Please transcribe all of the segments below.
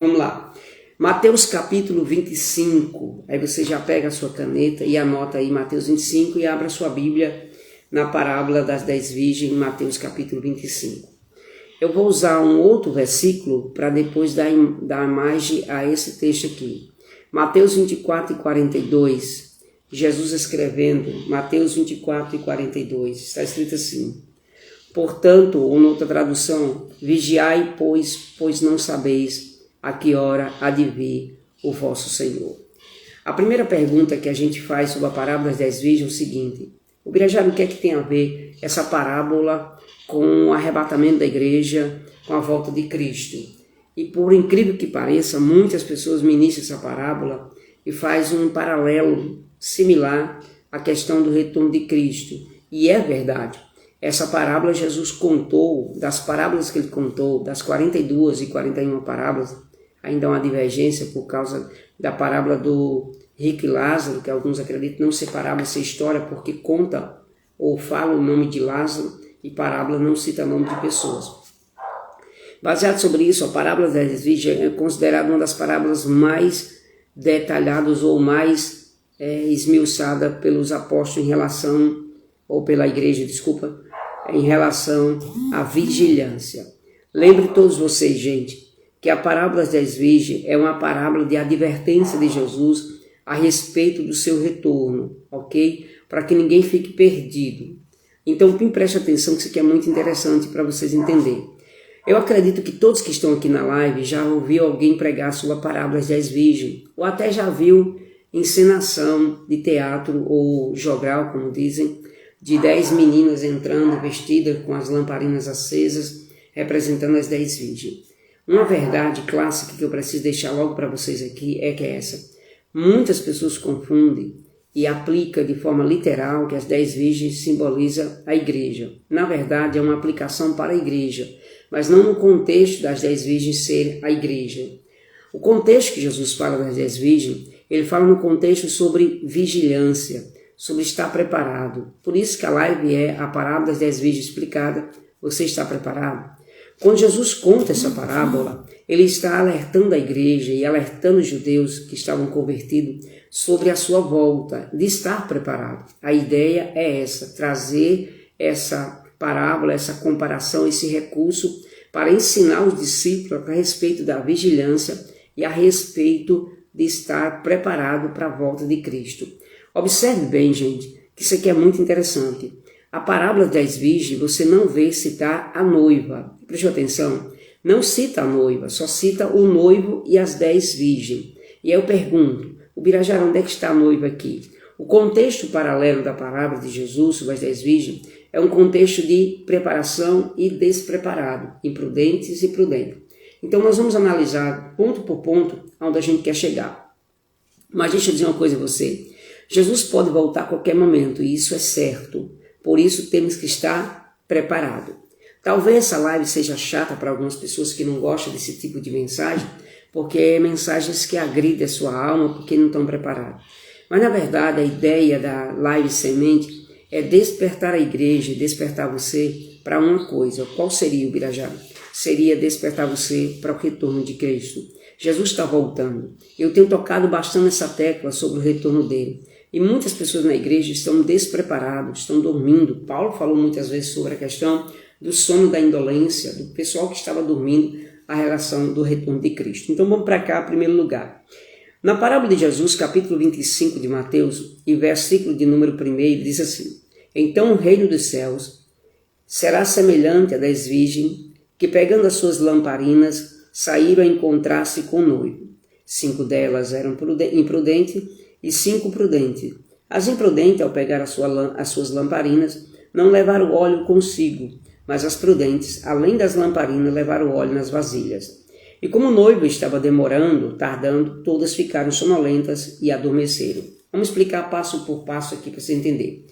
Vamos lá. Mateus capítulo 25. Aí você já pega a sua caneta e anota aí Mateus 25 e abra sua Bíblia na parábola das 10 virgens, Mateus capítulo 25. Eu vou usar um outro versículo para depois dar margem a esse texto aqui. Mateus 24 e 42. Jesus escrevendo, Mateus 24 e 42. Está escrito assim: portanto, ou noutra tradução, vigiai, pois não sabeis a que hora há de vir o vosso Senhor. A primeira pergunta que a gente faz sobre a parábola das 10 virgens é o seguinte: o Birajara, o que é que tem a ver essa parábola com o arrebatamento da igreja, com a volta de Cristo? E por incrível que pareça, muitas pessoas ministram essa parábola e faz um paralelo similar à questão do retorno de Cristo. E é verdade. Essa parábola Jesus contou, das parábolas que ele contou, das 42 e 41 parábolas, ainda há uma divergência por causa da parábola do rico e Lázaro, que alguns acreditam não ser parábola, ser história, porque conta ou fala o nome de Lázaro e parábola não cita o nome de pessoas. Baseado sobre isso, a parábola das 10 virgens é considerada uma das parábolas mais detalhadas ou mais esmiuçada pelos apóstolos em relação, ou pela igreja, desculpa, em relação à vigilância. Lembre todos vocês, gente, que a parábola das 10 virgens é uma parábola de advertência de Jesus a respeito do seu retorno, ok? Para que ninguém fique perdido. Então, preste atenção, que isso aqui é muito interessante para vocês entenderem. Eu acredito que todos que estão aqui na live já ouviram alguém pregar sobre a parábola das 10 virgens, ou até já viu encenação de teatro ou jogral, como dizem, de 10 meninas entrando vestidas com as lamparinas acesas, representando as 10 virgens. Uma verdade clássica que eu preciso deixar logo para vocês aqui é que é essa. Muitas pessoas confundem e aplicam de forma literal que as 10 virgens simbolizam a igreja. Na verdade, é uma aplicação para a igreja, mas não no contexto das 10 virgens ser a igreja. O contexto que Jesus fala das 10 virgens, ele fala no contexto sobre vigilância, sobre estar preparado. Por isso que a live é a parábola das 10 virgens explicada. Você está preparado? Quando Jesus conta essa parábola, ele está alertando a igreja e alertando os judeus que estavam convertidos sobre a sua volta, de estar preparado. A ideia é essa, trazer essa parábola, essa comparação, esse recurso para ensinar os discípulos a respeito da vigilância e a respeito de estar preparado para a volta de Cristo. Observe bem, gente, que isso aqui é muito interessante. A parábola das 10 virgens, você não vê citar a noiva. Prestou atenção? Não cita a noiva, só cita o noivo e as 10 virgens. E aí eu pergunto, o Birajara, onde é que está a noiva aqui? O contexto paralelo da parábola de Jesus sobre as 10 virgens é um contexto de preparação e despreparado, imprudentes e prudentes. Então nós vamos analisar ponto por ponto onde a gente quer chegar. Mas deixa eu dizer uma coisa a você. Jesus pode voltar a qualquer momento e isso é certo. Por isso temos que estar preparados. Talvez essa live seja chata para algumas pessoas que não gostam desse tipo de mensagem, porque é mensagens que agridem a sua alma porque não estão preparados. Mas na verdade a ideia da live semente é despertar a igreja, despertar você para uma coisa. Qual seria o Birajara? Seria despertar você para o retorno de Cristo. Jesus está voltando. Eu tenho tocado bastante essa tecla sobre o retorno dele. E muitas pessoas na igreja estão despreparadas, estão dormindo. Paulo falou muitas vezes sobre a questão do sono da indolência, do pessoal que estava dormindo, a relação do retorno de Cristo. Então vamos para cá, em primeiro lugar. Na parábola de Jesus, capítulo 25 de Mateus, e versículo de número 1, diz assim: então o reino dos céus será semelhante a 10 virgens que, pegando as suas lamparinas, saíram a encontrar-se com o noivo. 5 delas eram imprudentes e 5 prudentes. As imprudentes, ao pegar as suas lamparinas, não levaram óleo consigo, mas as prudentes, além das lamparinas, levaram óleo nas vasilhas. E como o noivo estava tardando, todas ficaram sonolentas e adormeceram. Vamos explicar passo por passo aqui para você entender.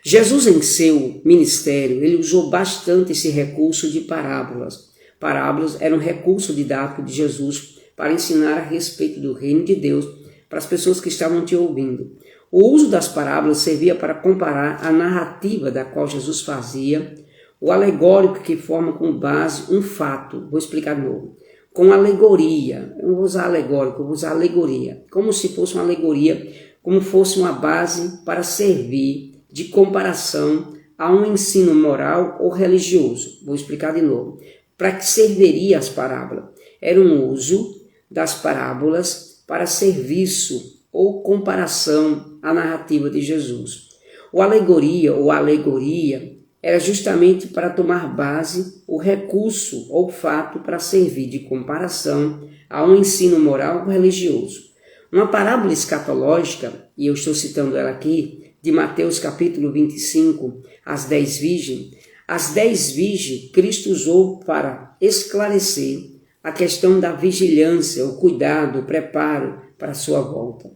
Jesus, em seu ministério, ele usou bastante esse recurso de parábolas. Parábolas eram um recurso didático de Jesus para ensinar a respeito do reino de Deus para as pessoas que estavam te ouvindo. O uso das parábolas servia para comparar a narrativa da qual Jesus fazia, o alegórico que forma como base um fato. Vou explicar de novo. com alegoria. Eu não vou usar alegórico, eu vou usar alegoria. Como se fosse uma alegoria, como fosse uma base para servir de comparação a um ensino moral ou religioso. Vou explicar de novo. Para que serviria as parábolas? Era um uso das parábolas para serviço ou comparação à narrativa de Jesus. O alegoria ou alegoria era justamente para tomar base o recurso ou fato para servir de comparação a um ensino moral ou religioso. Uma parábola escatológica, e eu estou citando ela aqui, de Mateus capítulo 25, as 10 virgens. As 10 virgens Cristo usou para esclarecer a questão da vigilância, o cuidado, o preparo para a sua volta.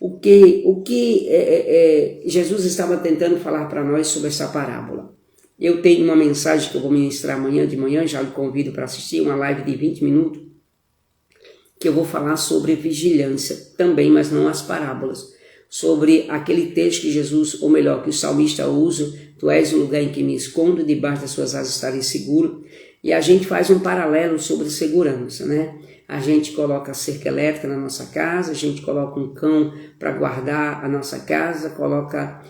O que Jesus estava tentando falar para nós sobre essa parábola? Eu tenho uma mensagem que eu vou ministrar amanhã de manhã, já lhe convido para assistir, uma live de 20 minutos, que eu vou falar sobre vigilância também, mas não as parábolas. Sobre aquele texto que Jesus, ou melhor, que o salmista usa, tu és o lugar em que me escondo, debaixo das suas asas estarei seguro. E a gente faz um paralelo sobre segurança, né? A gente coloca a cerca elétrica na nossa casa, a gente coloca um cão para guardar a nossa casa, coloca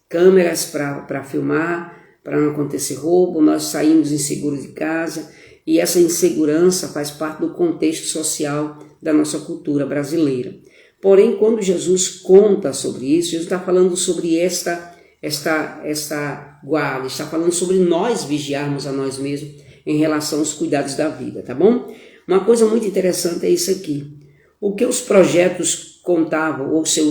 câmeras para filmar, para não acontecer roubo, nós saímos inseguros de casa, e essa insegurança faz parte do contexto social da nossa cultura brasileira. Porém, quando Jesus conta sobre isso, Jesus está falando sobre esta guarda, está falando sobre nós vigiarmos a nós mesmos em relação aos cuidados da vida, tá bom? Uma coisa muito interessante é isso aqui. O que os projetos contavam, o que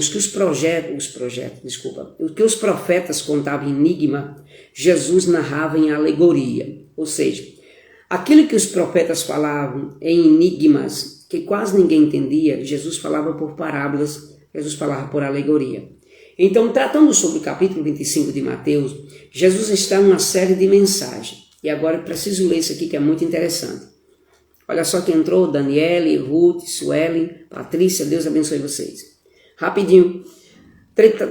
os profetas contavam em enigma, Jesus narrava em alegoria. Ou seja, aquilo que os profetas falavam em enigmas, que quase ninguém entendia, Jesus falava por parábolas, Jesus falava por alegoria. Então, tratando sobre o capítulo 25 de Mateus, Jesus está em uma série de mensagens. E agora eu preciso ler isso aqui que é muito interessante. Olha só quem entrou: Daniele, Ruth, Suelen, Patrícia, Deus abençoe vocês. Rapidinho.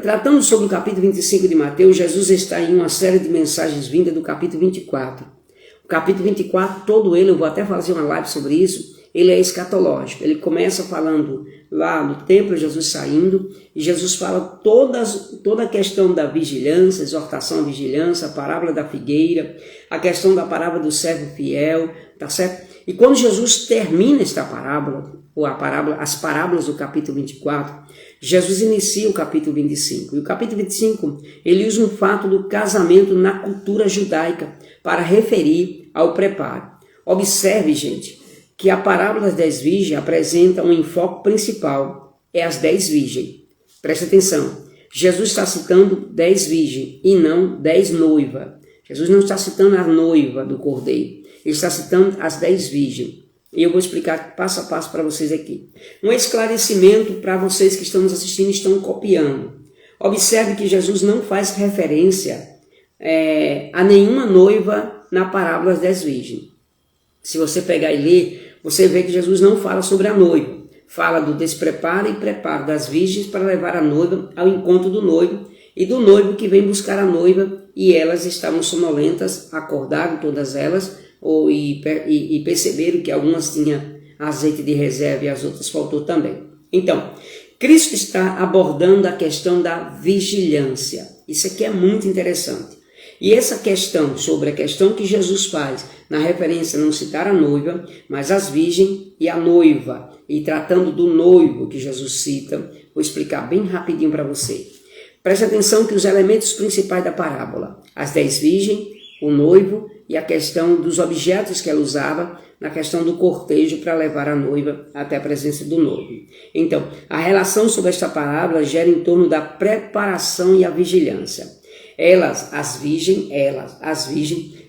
Tratando sobre o capítulo 25 de Mateus, Jesus está em uma série de mensagens vindas do capítulo 24. O capítulo 24, todo ele, eu vou até fazer uma live sobre isso, ele é escatológico. Ele começa falando lá no templo, Jesus saindo, e Jesus fala toda a questão da vigilância, exortação à vigilância, a parábola da figueira, a questão da parábola do servo fiel, tá certo? E quando Jesus termina esta parábola, ou as parábolas do capítulo 24, Jesus inicia o capítulo 25. E o capítulo 25, ele usa um fato do casamento na cultura judaica para referir ao preparo. Observe, gente, que a parábola das 10 virgens apresenta um enfoque principal, é as 10 virgens. Preste atenção, Jesus está citando 10 virgens e não 10 noivas. Jesus não está citando a noiva do cordeiro, ele está citando as 10 virgens. E eu vou explicar passo a passo para vocês aqui. Um esclarecimento para vocês que estão nos assistindo e estão copiando. Observe que Jesus não faz referência a nenhuma noiva na parábola das 10 virgens. Se você pegar e ler, você vê que Jesus não fala sobre a noiva. Fala do despreparo e preparo das virgens para levar a noiva ao encontro do noivo e do noivo que vem buscar a noiva, e elas estavam sonolentas, acordaram todas elas, e perceberam que algumas tinham azeite de reserva e as outras faltou também. Então, Cristo está abordando a questão da vigilância. Isso aqui é muito interessante. E essa questão, sobre a questão que Jesus faz, na referência não citar a noiva, mas as virgens e a noiva, e tratando do noivo que Jesus cita, vou explicar bem rapidinho para você. Preste atenção que os elementos principais da parábola, as 10 virgens, o noivo e a questão dos objetos que ela usava na questão do cortejo para levar a noiva até a presença do noivo. Então, a relação sobre esta parábola gira em torno da preparação e a vigilância. As virgens,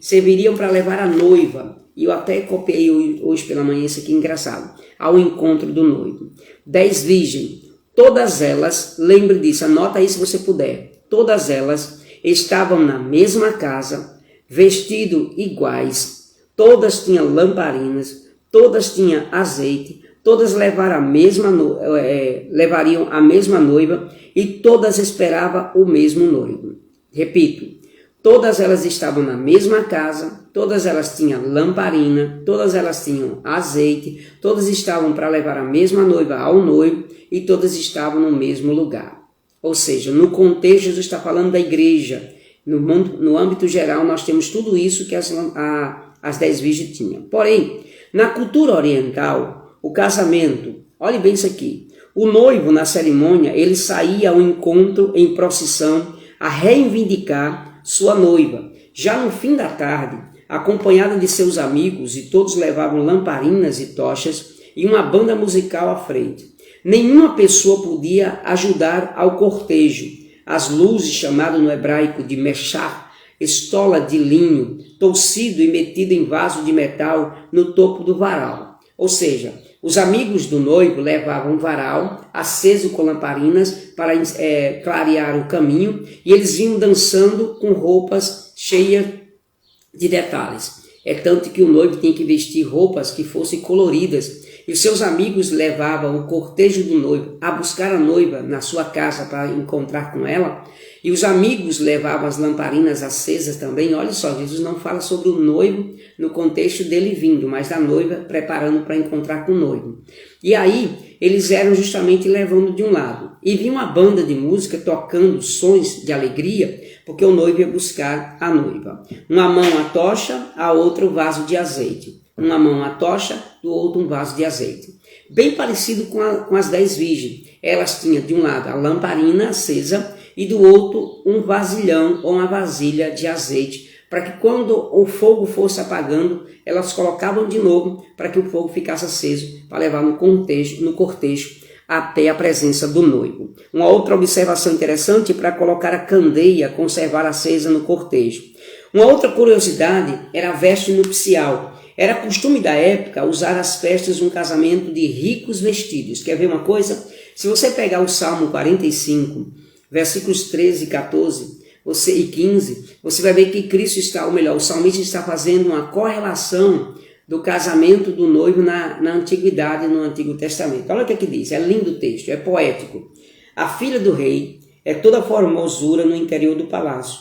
serviriam para levar a noiva, e eu até copiei hoje pela manhã, isso aqui é engraçado, ao encontro do noivo. 10 virgens, todas elas, lembre disso, anota aí se você puder, todas elas estavam na mesma casa, vestidos iguais, todas tinham lamparinas, todas tinham azeite, todas levariam a mesma noiva e todas esperavam o mesmo noivo. Repito, Todas elas estavam na mesma casa, todas elas tinham lamparina, todas elas tinham azeite, todas estavam para levar a mesma noiva ao noivo e todas estavam no mesmo lugar. Ou seja, no contexto, Jesus está falando da igreja. No âmbito geral, nós temos tudo isso que as 10 virgens tinham. Porém, na cultura oriental, o casamento, olhe bem isso aqui, o noivo na cerimônia, ele saía ao encontro em procissão a reivindicar sua noiva. Já no fim da tarde, acompanhada de seus amigos, e todos levavam lamparinas e tochas e uma banda musical à frente. Nenhuma pessoa podia ajudar ao cortejo. As luzes, chamado no hebraico de meshach, estola de linho, torcido e metido em vaso de metal no topo do varal. Ou seja, os amigos do noivo levavam um varal aceso com lamparinas para clarear o caminho e eles vinham dançando com roupas cheias de detalhes. É tanto que o noivo tinha que vestir roupas que fossem coloridas e os seus amigos levavam o cortejo do noivo a buscar a noiva na sua casa para encontrar com ela. E os amigos levavam as lamparinas acesas também. Olha só, Jesus não fala sobre o noivo no contexto dele vindo, mas da noiva preparando para encontrar com o noivo. E aí, eles eram justamente levando de um lado. E vinha uma banda de música tocando sons de alegria, porque o noivo ia buscar a noiva. Uma mão a tocha, a outra o vaso de azeite. Uma mão a tocha, do outro um vaso de azeite. Bem parecido com as 10 virgens. Elas tinham de um lado a lamparina acesa, e do outro um vasilhão ou uma vasilha de azeite, para que quando o fogo fosse apagando, elas colocavam de novo para que o fogo ficasse aceso, para levar no cortejo até a presença do noivo. Uma outra observação interessante para colocar a candeia, conservar acesa no cortejo. Uma outra curiosidade era a veste nupcial. Era costume da época usar as festas de um casamento de ricos vestidos. Quer ver uma coisa? Se você pegar o Salmo 45, versículos 13 e 15, você vai ver que Cristo está, ou melhor, o salmista está fazendo uma correlação do casamento do noivo na antiguidade, no Antigo Testamento. Olha o que diz, é lindo o texto, é poético. A filha do rei é toda formosura no interior do palácio.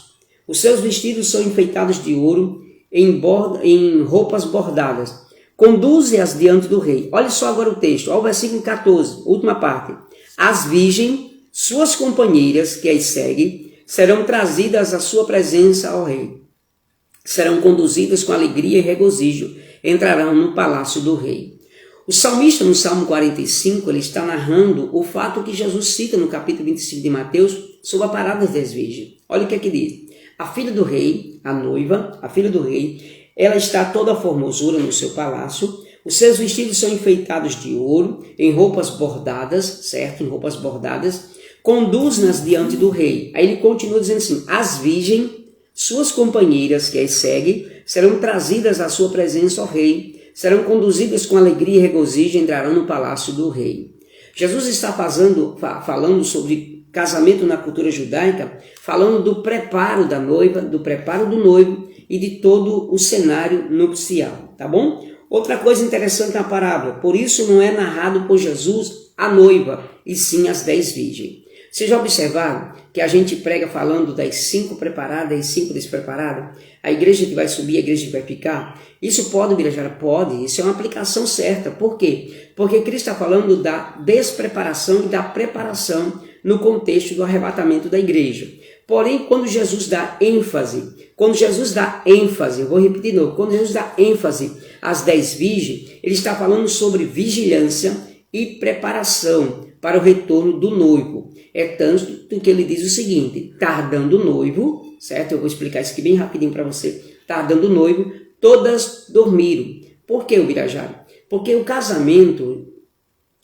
Os seus vestidos são enfeitados de ouro em roupas bordadas. Conduze-as diante do rei. Olha só agora o texto, olha o versículo 14, última parte. As virgens, suas companheiras que as seguem, serão trazidas à sua presença ao rei. Serão conduzidas com alegria e regozijo, entrarão no palácio do rei. O salmista, no Salmo 45, ele está narrando o fato que Jesus cita no capítulo 25 de Mateus sobre a parada das 10 virgens. Olha o que aqui diz. A filha do rei, a noiva, a filha do rei, ela está toda formosura no seu palácio. Os seus vestidos são enfeitados de ouro, em roupas bordadas, certo? Em roupas bordadas. Conduz-nas diante do rei. Aí ele continua dizendo assim, as virgens, suas companheiras que as seguem, serão trazidas à sua presença ao rei, serão conduzidas com alegria e regozijo, entrarão no palácio do rei. Jesus está falando sobre casamento na cultura judaica, falando do preparo da noiva, do preparo do noivo e de todo o cenário nupcial, tá bom? Outra coisa interessante na parábola, por isso não é narrado por Jesus a noiva, e sim as 10 virgens. Vocês já observaram que a gente prega falando das 5 preparadas e 5 despreparadas? A igreja que vai subir, a igreja que vai ficar? Isso pode, Birajara? Pode. Isso é uma aplicação certa. Por quê? Porque Cristo está falando da despreparação e da preparação no contexto do arrebatamento da igreja. Porém, quando Jesus dá ênfase, eu vou repetir de novo, quando Jesus dá ênfase às 10 virgens, ele está falando sobre vigilância e preparação para o retorno do noivo. É tanto que ele diz o seguinte, tardando o noivo, certo? Eu vou explicar isso aqui bem rapidinho para você. Tardando o noivo, todas dormiram. Por que, Birajara? Porque o casamento,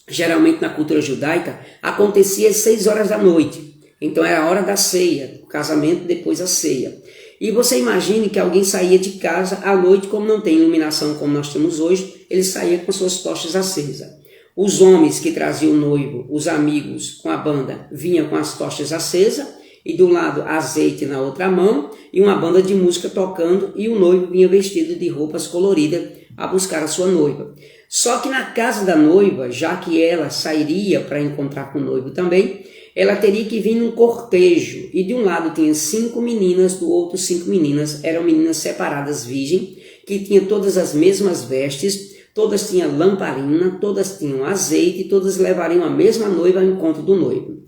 geralmente na cultura judaica, acontecia às 6 horas da noite. Então era a hora da ceia, o casamento depois a ceia. E você imagine que alguém saía de casa à noite, como não tem iluminação como nós temos hoje, ele saía com suas tochas acesas. Os homens que traziam o noivo, os amigos com a banda, vinham com as tochas acesas e do lado azeite na outra mão e uma banda de música tocando e o noivo vinha vestido de roupas coloridas a buscar a sua noiva. Só que na casa da noiva, já que ela sairia para encontrar com o noivo também, ela teria que vir num cortejo, e de um lado tinha 5 meninas, do outro 5 meninas, eram meninas separadas virgem, que tinham todas as mesmas vestes, todas tinham lamparina, todas tinham azeite, todas levariam a mesma noiva ao encontro do noivo.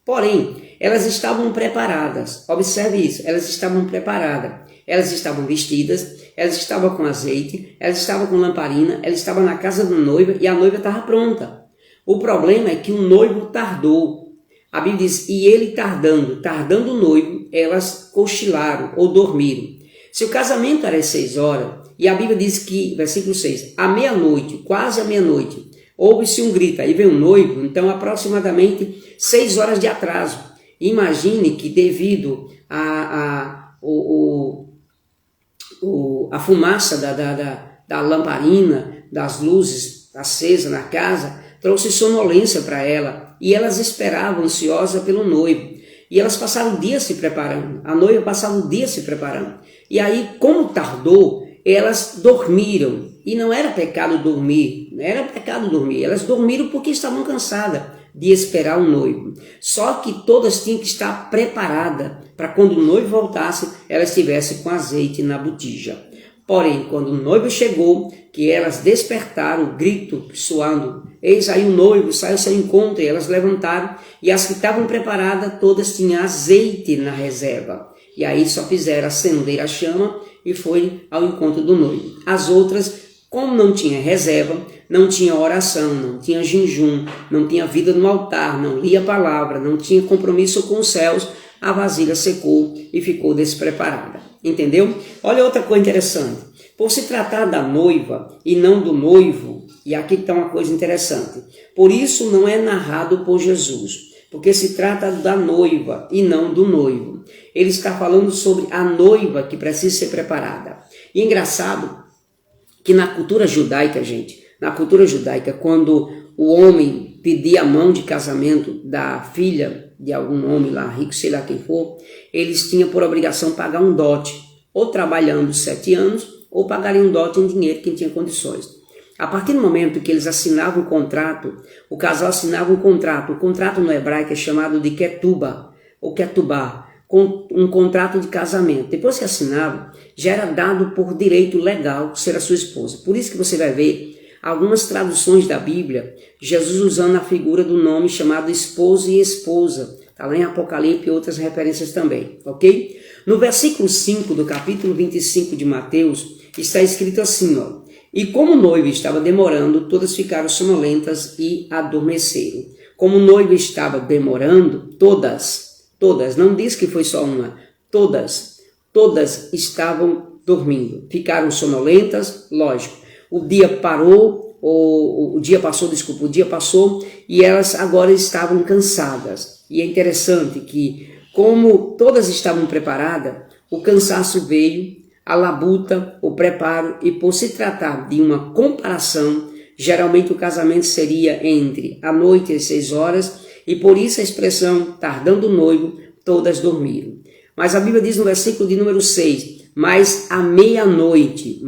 Porém, elas estavam preparadas, observe isso, elas estavam preparadas, elas estavam vestidas, elas estavam com azeite, elas estavam com lamparina, elas estavam na casa do noivo e a noiva estava pronta. O problema é que o noivo tardou. A Bíblia diz, e ele tardando o noivo, elas cochilaram ou dormiram. Se o casamento era às 6 horas, e a Bíblia diz que, versículo 6, à meia-noite, quase à meia-noite, houve-se um grito, aí veio o noivo, então aproximadamente 6 horas de atraso. Imagine que devido a fumaça da lamparina, das luzes acesas na casa, trouxe sonolência para ela, e elas esperavam ansiosa pelo noivo, e elas passaram o dia se preparando, a noiva passava o dia se preparando, e aí como tardou, elas dormiram, e não era pecado dormir, elas dormiram porque estavam cansadas de esperar o noivo, só que todas tinham que estar preparadas, para quando o noivo voltasse, elas estivessem com azeite na botija. Porém, quando o noivo chegou, que elas despertaram, o grito soando, eis aí o noivo, sai ao seu encontro, e elas levantaram, e as que estavam preparadas, todas tinham azeite na reserva. E aí só fizeram acender a chama e foi ao encontro do noivo. As outras, como não tinha reserva, não tinha oração, não tinha jejum, não tinha vida no altar, não lia a palavra, não tinha compromisso com os céus, a vasilha secou e ficou despreparada. Entendeu? Olha outra coisa interessante. Por se tratar da noiva e não do noivo, e aqui está uma coisa interessante. Por isso não é narrado por Jesus, porque se trata da noiva e não do noivo. Ele está falando sobre a noiva que precisa ser preparada. E é engraçado que na cultura judaica, quando o homem pedia a mão de casamento da filha de algum homem lá, rico, sei lá quem for, eles tinham por obrigação pagar um dote, ou trabalhando 7 anos, ou pagariam um dote em dinheiro quem tinha condições. A partir do momento que eles assinavam um contrato, o casal assinava um contrato. O contrato no hebraico é chamado de ketubah, ou ketubá, um contrato de casamento. Depois que assinava, já era dado por direito legal ser a sua esposa. Por isso que você vai ver algumas traduções da Bíblia, Jesus usando a figura do nome chamado esposo e esposa. Está lá em Apocalipse e outras referências também, ok? No versículo 5 do capítulo 25 de Mateus, está escrito assim, ó. E como o noivo estava demorando, todas ficaram sonolentas e adormeceram. Como o noivo estava demorando, todas, não diz que foi só uma, todas estavam dormindo. Ficaram sonolentas, lógico. O dia passou e elas agora estavam cansadas. E é interessante que, como todas estavam preparadas, o cansaço veio, a labuta, o preparo, e por se tratar de uma comparação, geralmente o casamento seria entre a noite e as 6 horas, e por isso a expressão tardando o noivo, todas dormiram. Mas a Bíblia diz no versículo de número 6, mas à meia-noite,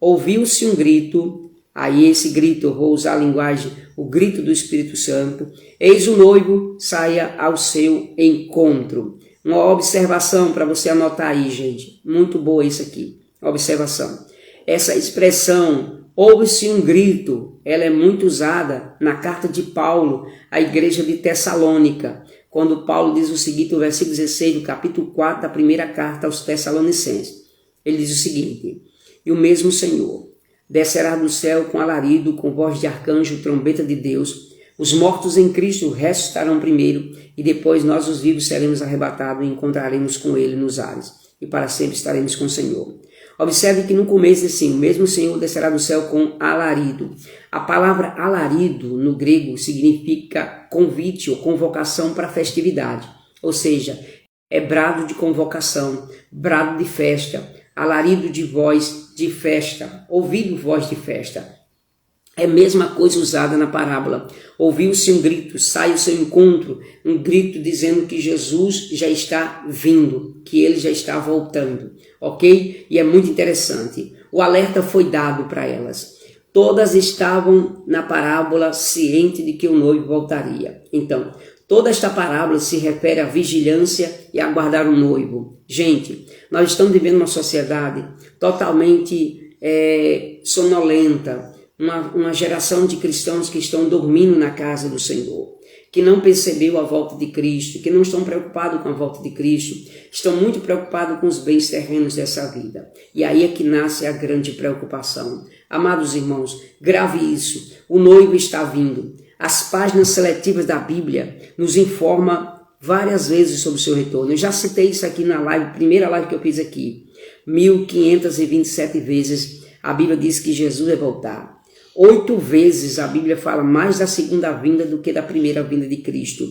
ouviu-se um grito, aí esse grito, eu vou usar a linguagem, o grito do Espírito Santo, eis o noivo, saia ao seu encontro. Uma observação para você anotar aí, gente. Muito boa isso aqui. Observação. Essa expressão, ouve-se um grito, ela é muito usada na carta de Paulo à igreja de Tessalônica, quando Paulo diz o seguinte, no versículo 16 do capítulo 4 da primeira carta aos Tessalonicenses. Ele diz o seguinte, e o mesmo Senhor descerá do céu com alarido, com voz de arcanjo, trombeta de Deus. Os mortos em Cristo ressuscitarão primeiro, e depois nós, os vivos, seremos arrebatados e encontraremos com Ele nos ares, e para sempre estaremos com o Senhor. Observe que no começo, assim, o mesmo Senhor descerá do céu com alarido. A palavra alarido, no grego, significa convite ou convocação para festividade. Ou seja, é brado de convocação, brado de festa, alarido de voz de festa, ouvido voz de festa. É a mesma coisa usada na parábola. Ouviu-se um grito, sai ao seu encontro, um grito dizendo que Jesus já está vindo, que ele já está voltando, ok? E é muito interessante. O alerta foi dado para elas. Todas estavam na parábola ciente de que o noivo voltaria. Então, toda esta parábola se refere à vigilância e a aguardar o noivo. Gente, nós estamos vivendo uma sociedade totalmente sonolenta, uma geração de cristãos que estão dormindo na casa do Senhor, que não percebeu a volta de Cristo, que não estão preocupados com a volta de Cristo, estão muito preocupados com os bens terrenos dessa vida. E aí é que nasce a grande preocupação. Amados irmãos, grave isso, o noivo está vindo. As páginas seletivas da Bíblia nos informam várias vezes sobre o seu retorno. Eu já citei isso aqui na live, primeira live que eu fiz aqui. 1527 vezes a Bíblia diz que Jesus vai voltar. 8 vezes a Bíblia fala mais da segunda vinda do que da primeira vinda de Cristo.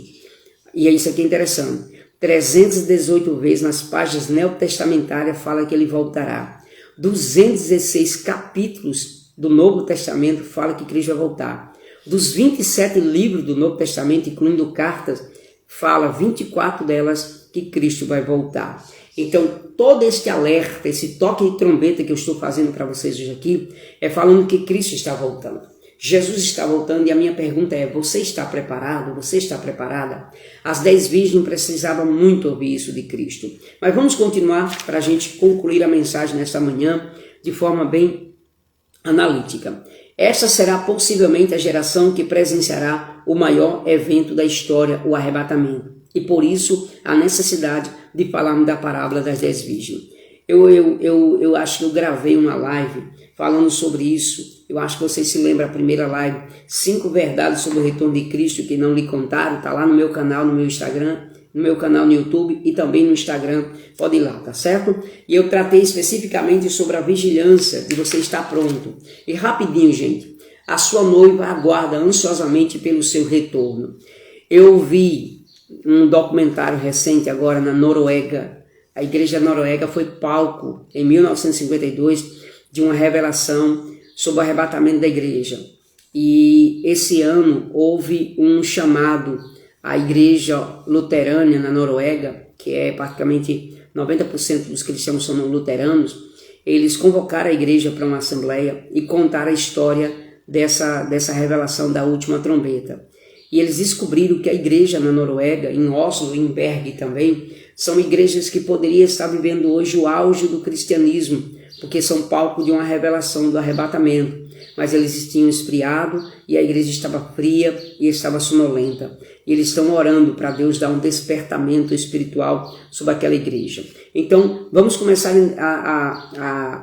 E isso aqui é interessante. 318 vezes nas páginas neotestamentárias fala que ele voltará. 216 capítulos do Novo Testamento fala que Cristo vai voltar. Dos 27 livros do Novo Testamento, incluindo cartas, fala 24 delas que Cristo vai voltar. Então, todo este alerta, esse toque de trombeta que eu estou fazendo para vocês hoje aqui, é falando que Cristo está voltando. Jesus está voltando e a minha pergunta é, você está preparado? Você está preparada? As 10 virgens precisavam muito ouvir isso de Cristo. Mas vamos continuar para a gente concluir a mensagem nesta manhã de forma bem analítica. Esta será possivelmente a geração que presenciará o maior evento da história, o arrebatamento. E por isso a necessidade de falarmos da parábola das 10 virgens. Eu acho que eu gravei uma live falando sobre isso. Eu acho que vocês se lembram a primeira live, 5 verdades sobre o retorno de Cristo que não lhe contaram. Está lá no meu canal, no meu Instagram, no meu canal no YouTube e também no Instagram. Pode ir lá, tá certo? E eu tratei especificamente sobre a vigilância de você estar pronto. E rapidinho, gente, a sua noiva aguarda ansiosamente pelo seu retorno. Eu vi um documentário recente agora na Noruega. A igreja da Noruega foi palco em 1952 de uma revelação sobre o arrebatamento da igreja. E esse ano houve um chamado à igreja luterana na Noruega, que é praticamente 90% dos cristãos são luteranos. Eles convocaram a igreja para uma assembleia e contaram a história dessa revelação da última trombeta. E eles descobriram que a igreja na Noruega, em Oslo, em Berg também, são igrejas que poderiam estar vivendo hoje o auge do cristianismo, porque são palco de uma revelação do arrebatamento. Mas eles tinham esfriado e a igreja estava fria e estava sonolenta. E eles estão orando para Deus dar um despertamento espiritual sobre aquela igreja. Então, vamos começar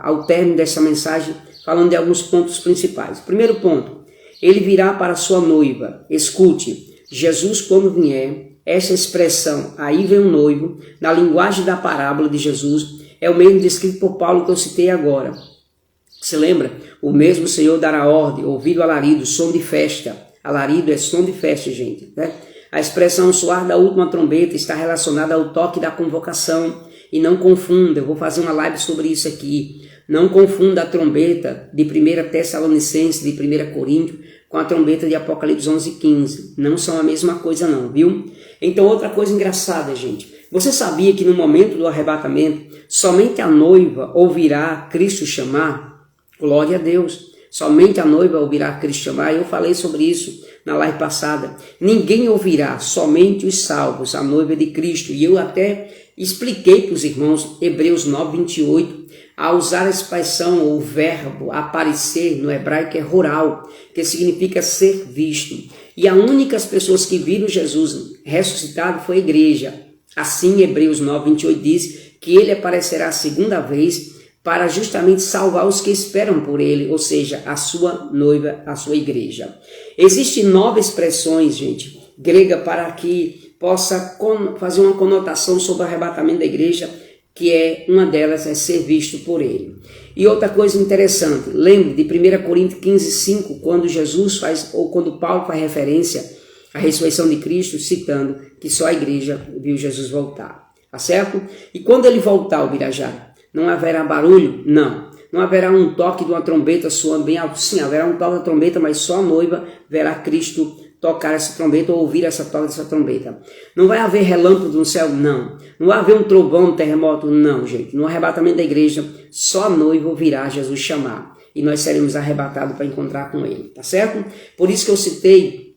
ao término dessa mensagem falando de alguns pontos principais. Primeiro ponto. Ele virá para sua noiva. Escute, Jesus quando vier, essa expressão, aí vem o noivo, na linguagem da parábola de Jesus, é o mesmo descrito por Paulo que eu citei agora. Você lembra? O mesmo Senhor dará ordem, ouvido alarido, som de festa. Alarido é som de festa, gente. Né? A expressão soar da última trombeta está relacionada ao toque da convocação. E não confunda, eu vou fazer uma live sobre isso aqui. Não confunda a trombeta de 1 Tessalonicenses, de 1 Coríntios, com a trombeta de Apocalipse 11:15. Não são a mesma coisa não, viu? Então outra coisa engraçada, gente. Você sabia que no momento do arrebatamento, somente a noiva ouvirá Cristo chamar? Glória a Deus. Somente a noiva ouvirá Cristo chamar. Eu falei sobre isso na live passada. Ninguém ouvirá, somente os salvos, a noiva de Cristo. E eu até expliquei para os irmãos, Hebreus 9:28, a usar a expressão ou o verbo aparecer no hebraico é rural, que significa ser visto. E as únicas pessoas que viram Jesus ressuscitado foi a igreja. Assim, Hebreus 9:28 diz que ele aparecerá a segunda vez para justamente salvar os que esperam por ele, ou seja, a sua noiva, a sua igreja. Existem 9 expressões, gente, grega para que possa fazer uma conotação sobre o arrebatamento da igreja, que é uma delas é ser visto por ele. E outra coisa interessante, lembre de 1 Coríntios 15:5, quando Jesus faz, ou quando Paulo faz referência à ressurreição de Cristo, citando que só a igreja viu Jesus voltar, tá certo? E quando ele voltar, o Birajara, não haverá barulho? Não. Não haverá um toque de uma trombeta soando bem alto? Sim, haverá um toque da trombeta, mas só a noiva verá Cristo tocar essa trombeta ou ouvir essa toque dessa trombeta. Não vai haver relâmpago no céu? Não. Não vai haver um trovão, um terremoto? Não, gente. No arrebatamento da igreja, só a noiva ouvirá Jesus chamar. e nós seremos arrebatados para encontrar com ele, tá certo? Por isso que eu citei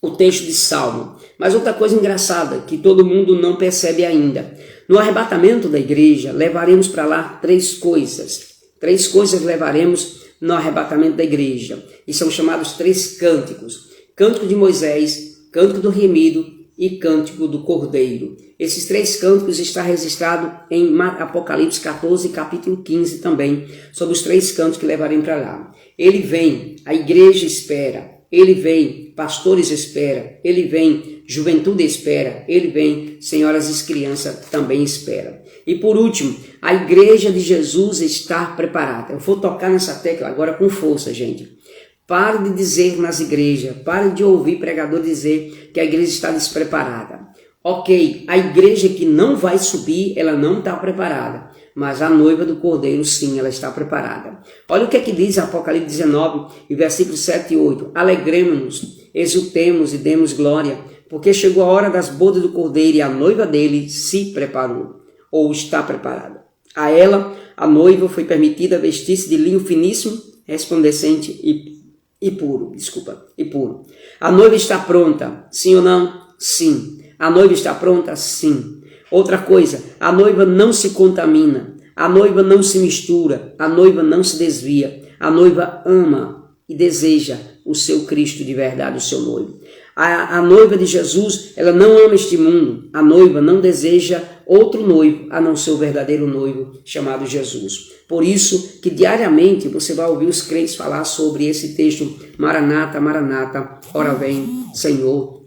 o texto de Salmo. Mas outra coisa engraçada, que todo mundo não percebe ainda. No arrebatamento da igreja, levaremos para lá três coisas. Três coisas levaremos no arrebatamento da igreja. E são chamados três cânticos. Cântico de Moisés, Cântico do Remido e Cântico do Cordeiro. Esses três cânticos estão registrados em Apocalipse 14 e capítulo 15 também, sobre os três cânticos que levaremos para lá. Ele vem, a igreja espera. Ele vem, pastores espera. Ele vem, juventude espera. Ele vem, senhoras e crianças também espera. E por último, a igreja de Jesus está preparada. Eu vou tocar nessa tecla agora com força, gente. Pare de dizer nas igrejas, pare de ouvir pregador dizer que a igreja está despreparada. Ok, a igreja que não vai subir, ela não está preparada. Mas a noiva do Cordeiro, sim, ela está preparada. Olha o que é que diz Apocalipse 19, versículos 7 e 8. Alegremos-nos, exultemos e demos glória, porque chegou a hora das bodas do Cordeiro e a noiva dele se preparou, ou está preparada. A ela, a noiva, foi permitida vestir-se de linho finíssimo, resplandecente e puro. A noiva está pronta, sim ou não? Sim. A noiva está pronta? Sim. Outra coisa, a noiva não se contamina, a noiva não se mistura, a noiva não se desvia, a noiva ama e deseja o seu Cristo de verdade, o seu noivo. A noiva de Jesus, ela não ama este mundo, a noiva não deseja outro noivo, a não ser o verdadeiro noivo chamado Jesus. Por isso que diariamente você vai ouvir os crentes falar sobre esse texto, Maranata, Maranata, ora vem, Senhor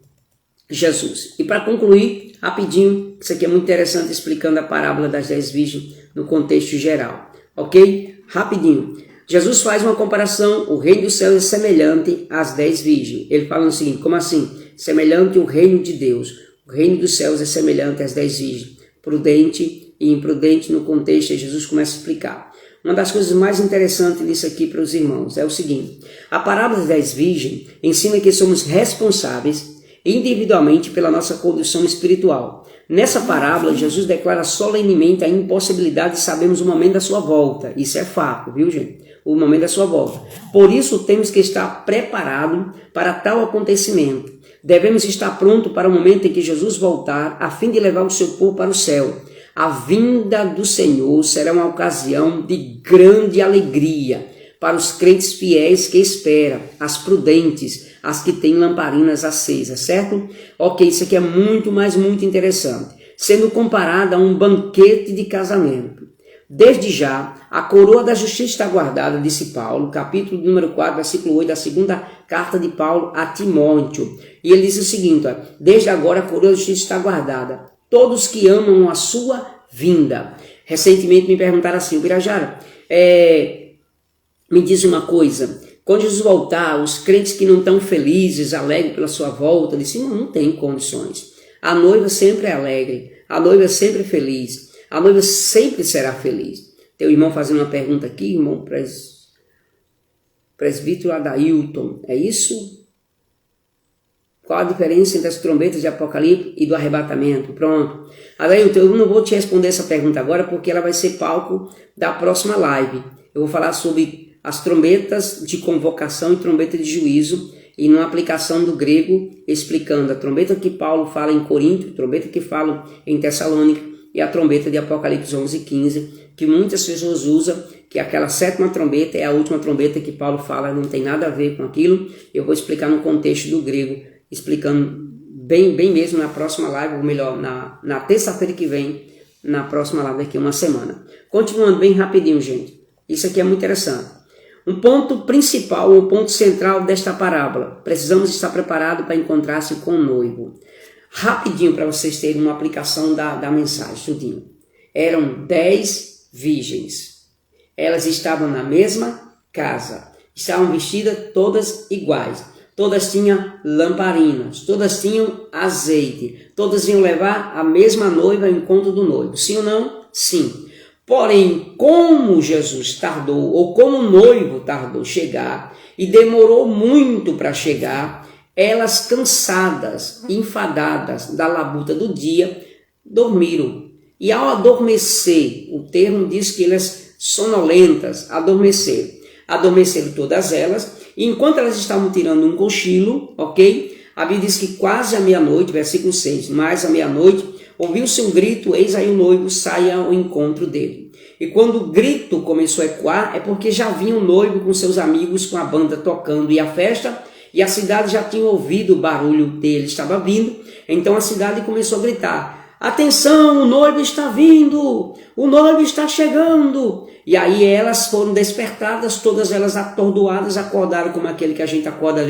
Jesus. E para concluir, rapidinho, isso aqui é muito interessante, explicando a parábola das 10 virgens no contexto geral, ok? Rapidinho. Jesus faz uma comparação, o reino dos céus é semelhante às 10 virgens. Ele fala o seguinte, como assim? Semelhante ao reino de Deus. O reino dos céus é semelhante às 10 virgens. Prudente e imprudente no contexto, Jesus começa a explicar. Uma das coisas mais interessantes disso aqui para os irmãos é o seguinte, a parábola das 10 virgens ensina que somos responsáveis individualmente pela nossa condição espiritual. Nessa parábola, Jesus declara solenemente a impossibilidade de sabermos o momento da sua volta. Isso é fato, viu, gente? O momento da sua volta. Por isso, temos que estar preparados para tal acontecimento. Devemos estar prontos para o momento em que Jesus voltar, a fim de levar o seu povo para o céu. A vinda do Senhor será uma ocasião de grande alegria para os crentes fiéis que esperam, as prudentes, as que têm lamparinas acesas, certo? Ok, isso aqui é muito, mas muito interessante. Sendo comparado a um banquete de casamento. Desde já, a coroa da justiça está guardada, disse Paulo, capítulo número 4, versículo 8, da segunda carta de Paulo a Timóteo. E ele diz o seguinte, ó, desde agora a coroa da justiça está guardada. Todos que amam a sua vinda. Recentemente me perguntaram assim, Birajara, me diz uma coisa, quando Jesus voltar, os crentes que não estão felizes, alegres pela sua volta, disse, não tem condições. A noiva sempre é alegre, a noiva sempre é feliz, a noiva sempre será feliz. Tem um irmão fazendo uma pergunta aqui, irmão presbítero Adailton, é isso? Qual a diferença entre as trombetas de Apocalipse e do arrebatamento? Pronto. Adailton, eu não vou te responder essa pergunta agora, porque ela vai ser palco da próxima live. Eu vou falar sobre as trombetas de convocação e trombeta de juízo, e numa aplicação do grego, explicando a trombeta que Paulo fala em Corinto, a trombeta que fala em Tessalônica, e a trombeta de Apocalipse 11:15, que muitas pessoas usam, que aquela sétima trombeta é a última trombeta que Paulo fala, não tem nada a ver com aquilo. Eu vou explicar no contexto do grego, explicando bem mesmo na próxima live, ou melhor, na terça-feira que vem, na próxima live daqui a uma semana. Continuando bem rapidinho, gente. Isso aqui é muito interessante. Um ponto principal, um ponto central desta parábola. Precisamos estar preparados para encontrar-se com o noivo. Rapidinho para vocês terem uma aplicação da mensagem, tudinho. Eram 10 virgens. Elas estavam na mesma casa. Estavam vestidas todas iguais. Todas tinham lamparinas. Todas tinham azeite. Todas iam levar a mesma noiva ao encontro do noivo. Sim ou não? Sim. Porém, como Jesus tardou, ou como o noivo tardou chegar, e demorou muito para chegar, elas cansadas, enfadadas da labuta do dia, dormiram. E ao adormecer, o termo diz que elas sonolentas adormeceram. adormeceram todas elas, e enquanto elas estavam tirando um cochilo, ok? A Bíblia diz que quase à meia-noite, versículo 6, mais à meia-noite, ouviu-se um grito, eis aí o noivo, saia ao encontro dele. E quando o grito começou a ecoar, é porque já vinha o noivo com seus amigos, com a banda tocando, e a festa, e a cidade já tinha ouvido o barulho dele, estava vindo, então a cidade começou a gritar, atenção, o noivo está vindo, o noivo está chegando. E aí elas foram despertadas, todas elas atordoadas, acordaram como aquele que a gente acorda,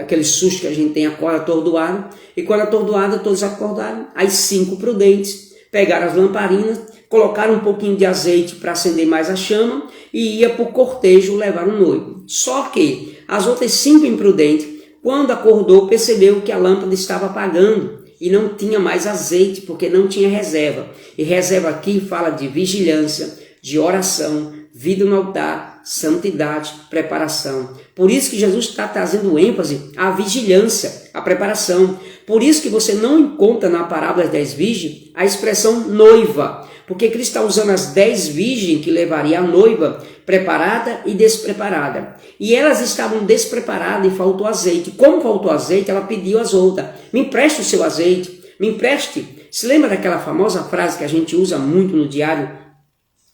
aquele susto que a gente tem, acorda atordoado. E quando atordoada, todos acordaram. As 5 prudentes pegaram as lamparinas, colocaram um pouquinho de azeite para acender mais a chama e ia para o cortejo levar o noivo. Só que as outras 5 imprudentes, quando acordou, percebeu que a lâmpada estava apagando e não tinha mais azeite, porque não tinha reserva. E reserva aqui fala de vigilância, de oração, vida no altar, santidade, preparação. Por isso que Jesus está trazendo ênfase à vigilância, à preparação. Por isso que você não encontra na parábola das 10 virgens a expressão noiva, porque Cristo está usando as 10 virgens que levaria a noiva preparada e despreparada. E elas estavam despreparadas e faltou azeite. Como faltou azeite, ela pediu às outras, me empreste o seu azeite, me empreste. Se lembra daquela famosa frase que a gente usa muito no diário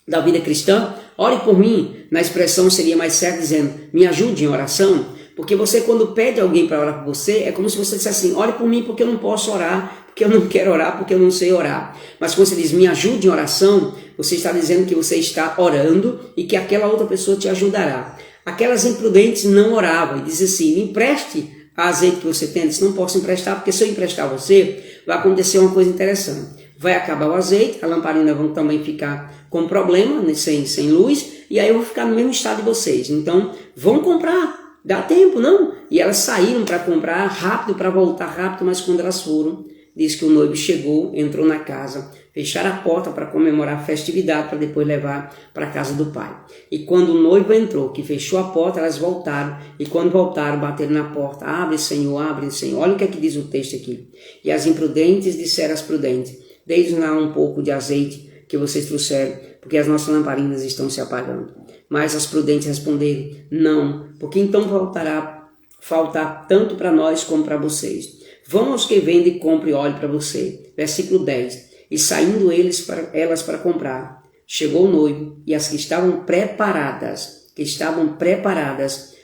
da vida cristã? Ore por mim. Na expressão seria mais certo dizendo, me ajude em oração. Porque você, quando pede alguém para orar por você, é como se você dissesse assim, ore por mim porque eu não posso orar, porque eu não quero orar, porque eu não sei orar. Mas quando você diz, me ajude em oração, você está dizendo que você está orando e que aquela outra pessoa te ajudará. Aquelas imprudentes não oravam e diziam assim, me empreste a azeite que você tem. Eu disse, não posso emprestar, porque se eu emprestar a você, vai acontecer uma coisa interessante. Vai acabar o azeite, a lamparina vão também ficar com problema, né, sem luz, e aí eu vou ficar no mesmo estado de vocês. Então, vão comprar, dá tempo, não? E elas saíram para comprar rápido, para voltar rápido, mas quando elas foram, diz que o noivo chegou, entrou na casa, fecharam a porta para comemorar a festividade, para depois levar para a casa do pai. E quando o noivo entrou, que fechou a porta, elas voltaram, e quando voltaram, bateram na porta, abre Senhor, olha o que é que diz o texto aqui. E as imprudentes disseram às prudentes, deis lá um pouco de azeite que vocês trouxeram, porque as nossas lamparinas estão se apagando. Mas as prudentes responderam, não, porque então faltar tanto para nós como para vocês. Vão aos que vendem e compre óleo para você. Versículo 10. E saindo elas para comprar, chegou o noivo, e as que estavam preparadas,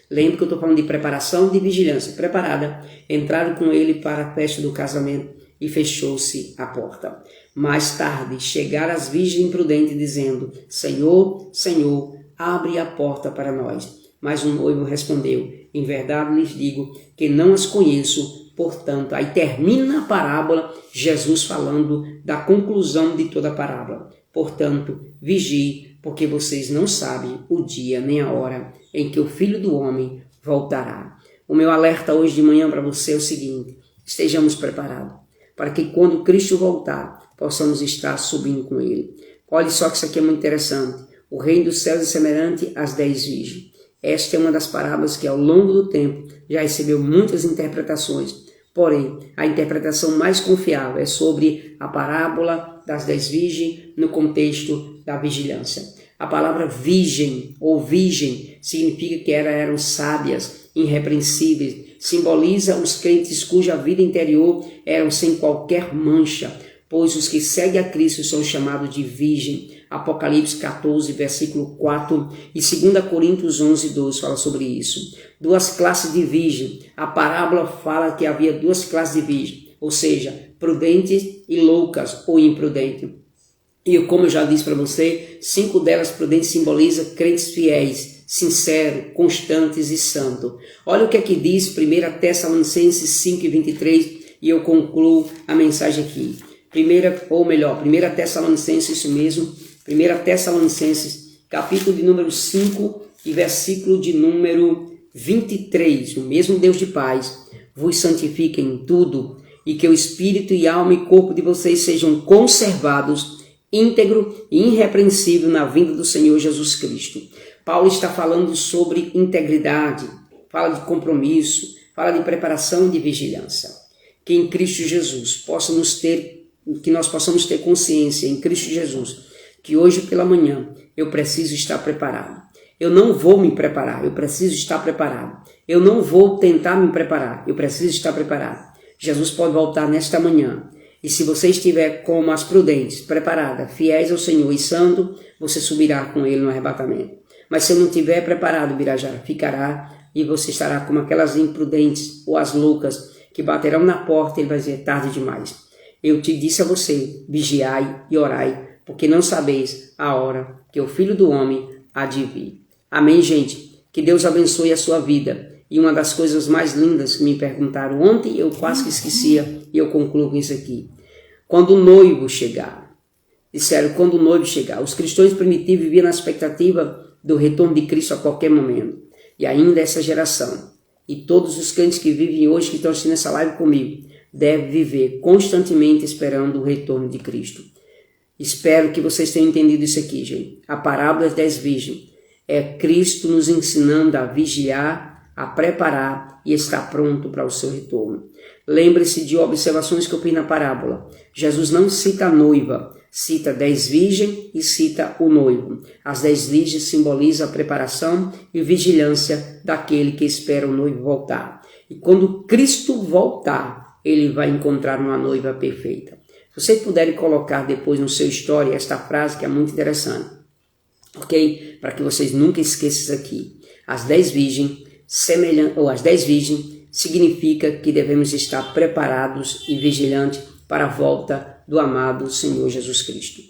lembra que eu estou falando de preparação e de vigilância, preparada, entraram com ele para a festa do casamento, e fechou-se a porta. Mais tarde chegaram as virgens imprudentes, dizendo, Senhor, Senhor, abre a porta para nós. Mas o noivo respondeu, em verdade lhes digo que não as conheço, portanto, aí termina a parábola, Jesus falando da conclusão de toda a parábola. Portanto, vigie, porque vocês não sabem o dia nem a hora em que o Filho do Homem voltará. O meu alerta hoje de manhã para você é o seguinte, estejamos preparados, para que quando Cristo voltar, possamos estar subindo com Ele. Olha só que isso aqui é muito interessante. O reino dos céus é semelhante às 10 virgens. Esta é uma das parábolas que ao longo do tempo já recebeu muitas interpretações. Porém, a interpretação mais confiável é sobre a parábola das 10 virgens no contexto da vigilância. A palavra virgem ou virgem significa que eram sábias, irrepreensíveis, simboliza os crentes cuja vida interior eram sem qualquer mancha, pois os que seguem a Cristo são chamados de virgem. Apocalipse 14, versículo 4 e 2 Coríntios 11, 12 fala sobre isso. 2 classes de virgem. A parábola fala que havia 2 classes de virgem, ou seja, prudentes e loucas ou imprudentes. E como eu já disse para você, 5 delas prudentes simboliza crentes fiéis, sinceros, constantes e santos. Olha o que é que diz 1 Tessalonicenses 5 e 23 e eu concluo a mensagem aqui. 1 Tessalonicenses, isso mesmo, 1 Tessalonicenses, capítulo de número 5 e versículo de número 23. O mesmo Deus de paz vos santifique em tudo e que o espírito e alma e corpo de vocês sejam conservados íntegro e irrepreensível na vinda do Senhor Jesus Cristo. Paulo está falando sobre integridade, fala de compromisso, fala de preparação e de vigilância. Que em Cristo Jesus que nós possamos ter consciência em Cristo Jesus, que hoje pela manhã eu preciso estar preparado. Eu não vou me preparar, eu preciso estar preparado. Eu não vou tentar me preparar, eu preciso estar preparado. Jesus pode voltar nesta manhã. E se você estiver como as prudentes, preparada, fiéis ao Senhor e santo, você subirá com Ele no arrebatamento. Mas se eu não estiver preparado, Birajara, ficará e você estará como aquelas imprudentes ou as loucas que baterão na porta e ele vai dizer, tarde demais. Eu te disse a você, vigiai e orai, porque não sabeis a hora que o Filho do Homem há de vir. Amém, gente? Que Deus abençoe a sua vida. E uma das coisas mais lindas que me perguntaram ontem, eu quase que esquecia, e eu concluo com isso aqui. Quando o noivo chegar, disseram, quando o noivo chegar, os cristãos primitivos viviam na expectativa do retorno de Cristo a qualquer momento. E ainda essa geração, e todos os crentes que vivem hoje, que estão assistindo essa live comigo, devem viver constantemente esperando o retorno de Cristo. Espero que vocês tenham entendido isso aqui, gente. A parábola das 10 virgens é Cristo nos ensinando a vigiar, a preparar e estar pronto para o seu retorno. Lembre-se de observações que eu fiz na parábola. Jesus não cita a noiva, cita 10 virgens e cita o noivo. As 10 virgens simbolizam a preparação e vigilância daquele que espera o noivo voltar. E quando Cristo voltar, ele vai encontrar uma noiva perfeita. Se vocês puderem colocar depois no seu story esta frase que é muito interessante, ok? Para que vocês nunca esqueçam isso aqui. As 10 virgens significa que devemos estar preparados e vigilantes para a volta do amado Senhor Jesus Cristo.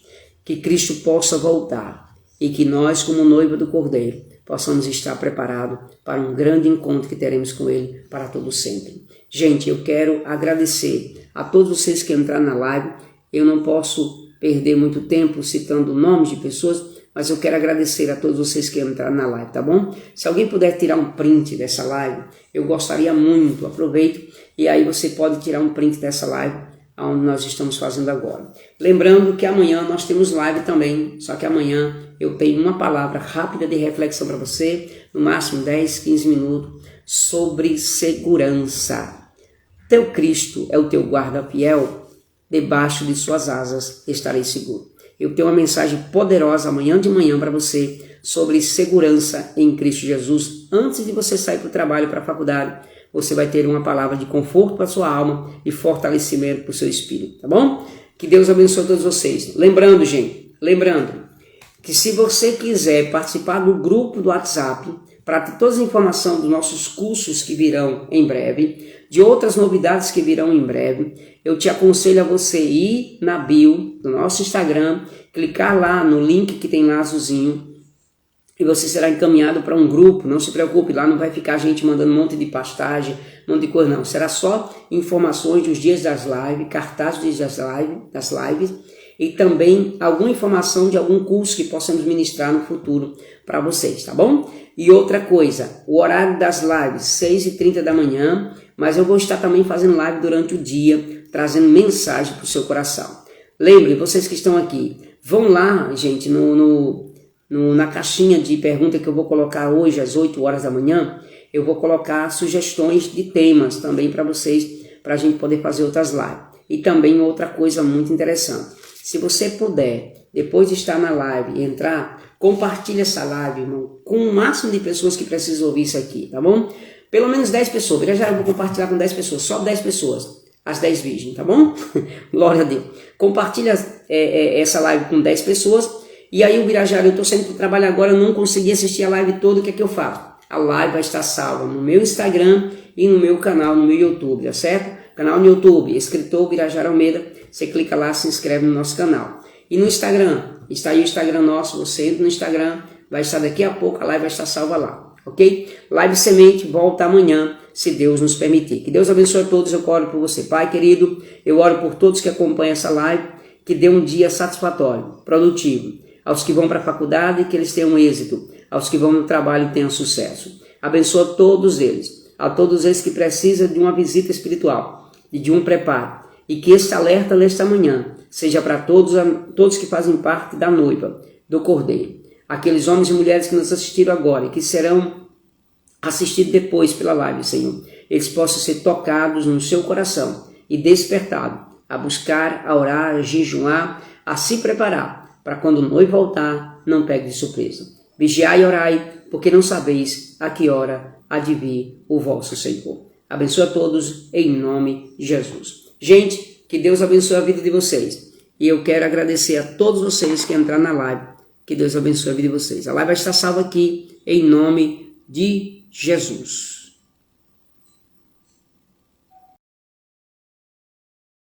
Que Cristo possa voltar e que nós, como noiva do Cordeiro, possamos estar preparados para um grande encontro que teremos com Ele para todo sempre. Gente, eu quero agradecer a todos vocês que entraram na live. Eu não posso perder muito tempo citando nomes de pessoas, mas eu quero agradecer a todos vocês que entraram na live, tá bom? Se alguém puder tirar um print dessa live, eu gostaria muito. Aproveito e aí você pode tirar um print dessa live, onde nós estamos fazendo agora. Lembrando que amanhã nós temos live também, só que amanhã eu tenho uma palavra rápida de reflexão para você, no máximo 10, 15 minutos, sobre segurança. Teu Cristo é o teu guarda fiel, debaixo de suas asas estarei seguro. Eu tenho uma mensagem poderosa amanhã de manhã para você sobre segurança em Cristo Jesus. Antes de você sair para o trabalho, para a faculdade, você vai ter uma palavra de conforto para a sua alma e fortalecimento para o seu espírito, tá bom? Que Deus abençoe todos vocês. Lembrando, gente, que se você quiser participar do grupo do WhatsApp, para ter todas as informações dos nossos cursos que virão em breve, de outras novidades que virão em breve, eu te aconselho a você ir na bio do nosso Instagram, clicar lá no link que tem lá azulzinho, e você será encaminhado para um grupo. Não se preocupe, lá não vai ficar gente mandando um monte de pastagem, um monte de coisa, não. Será só informações dos dias das lives, cartazes dos dias das lives, e também alguma informação de algum curso que possamos ministrar no futuro para vocês, tá bom? E outra coisa, o horário das lives, 6h30 da manhã, mas eu vou estar também fazendo live durante o dia, trazendo mensagem para o seu coração. Lembre, vocês que estão aqui, vão lá, gente, na caixinha de pergunta que eu vou colocar hoje às 8 horas da manhã, eu vou colocar sugestões de temas também para vocês, para a gente poder fazer outras lives. E também outra coisa muito interessante, se você puder, depois de estar na live, entrar, compartilha essa live, irmão, com o máximo de pessoas que precisam ouvir isso aqui, tá bom? Pelo menos 10 pessoas, já vou compartilhar com 10 pessoas, só 10 pessoas, as 10 virgens, tá bom? Glória a Deus. Compartilha essa live com 10 pessoas, e aí o Birajara, eu estou saindo para o trabalho agora, eu não consegui assistir a live toda, o que é que eu faço? A live vai estar salva no meu Instagram e no meu canal, no meu YouTube, tá certo? Canal no YouTube, escritor Birajara Almeida, você clica lá, se inscreve no nosso canal. E no Instagram, está aí o Instagram nosso, você entra no Instagram, vai estar daqui a pouco, a live vai estar salva lá, ok? Live Semente volta amanhã, se Deus nos permitir. Que Deus abençoe a todos, eu oro por você. Pai querido, eu oro por todos que acompanham essa live, que dê um dia satisfatório, produtivo. Aos que vão para a faculdade, que eles tenham êxito. Aos que vão no trabalho, tenham sucesso. Abençoa todos eles. A todos eles que precisam de uma visita espiritual e de um preparo. E que este alerta nesta manhã seja para todos que fazem parte da noiva, do Cordeiro. Aqueles homens e mulheres que nos assistiram agora e que serão assistidos depois pela live, Senhor. Eles possam ser tocados no seu coração e despertados a buscar, a orar, a jejuar, a se preparar para quando o noivo voltar, não pegue de surpresa. Vigiai e orai, porque não sabeis a que hora há de vir o vosso Senhor. Abençoe a todos em nome de Jesus. Gente, que Deus abençoe a vida de vocês. E eu quero agradecer a todos vocês que entraram na live. Que Deus abençoe a vida de vocês. A live vai estar salva aqui em nome de Jesus.